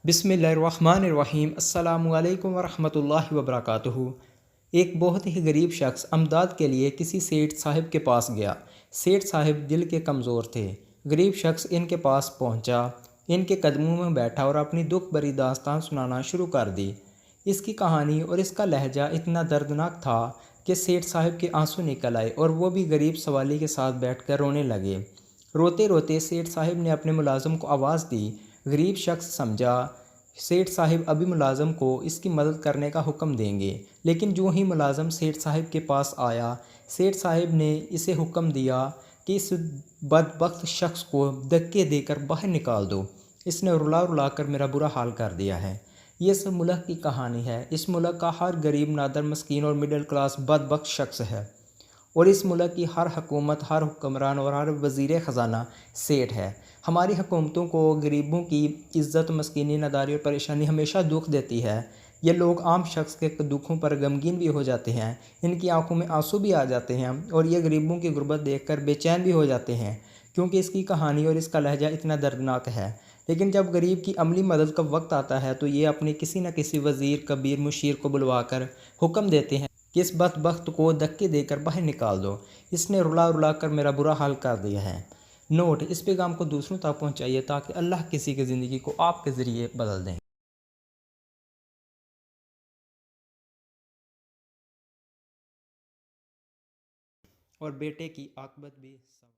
बिस्मिल्लाहिर्रहमानिर्रहीम। अस्सलामु अलैकुम वरहमतुल्लाहि वबरकातुहू। एक बहुत ही गरीब शख्स अमदाद के लिए किसी सेठ साहब के पास गया। सेठ साहब दिल के कमज़ोर थे। गरीब शख्स इनके पास पहुंचा, इनके कदमों में बैठा और अपनी दुख भरी दास्तान सुनाना शुरू कर दी। इसकी कहानी और इसका लहजा इतना दर्दनाक था कि सेठ साहब के आंसू निकल आए और वो भी गरीब सवाली के साथ बैठकर रोने लगे। रोते रोते सेठ साहब ने अपने मुलाजिम को आवाज़ दी। गरीब शख्स समझा सेठ साहब अभी मुलाजिम को इसकी मदद करने का हुक्म देंगे, लेकिन जो ही मुलाजिम सेठ साहब के पास आया, सेठ साहब ने इसे हुक्म दिया कि इस बदबख्त शख्स को धक्के देकर बाहर निकाल दो। इसने रुला रुला कर मेरा बुरा हाल कर दिया है। ये सब मुल्क की कहानी है। इस मुल्क का हर गरीब, नादर, मस्कीन और मिडिल क्लास बदबख्त शख्स है, और इस मुल्क की हर हुकूमत, हर हुक्मरान और हर वज़ीर ख़जाना सेठ है। हमारी हुकूमतों को गरीबों की इज़्ज़त, मस्कीनी, नादारी और परेशानी हमेशा दुख देती है। ये लोग आम शख्स के दुखों पर गमगीन भी हो जाते हैं, इनकी आंखों में आंसू भी आ जाते हैं और ये गरीबों की गुर्बत देखकर बेचैन भी हो जाते हैं, क्योंकि इसकी कहानी और इसका लहजा इतना दर्दनाक है। लेकिन जब गरीब की अमली मदद का वक्त आता है तो ये अपने किसी न किसी वज़ीर, कबीर, मुशीर को बुलवाकर हुक्म देते हैं कि इस बदबख्त को धक्के देकर बाहर निकाल दो। इसने रुला रुला कर मेरा बुरा हाल कर दिया है। नोट: इस पैगाम को दूसरों तक पहुंचाइए ताकि अल्लाह किसी की ज़िंदगी को आपके ज़रिए बदल दें। और बेटे की आकबत भी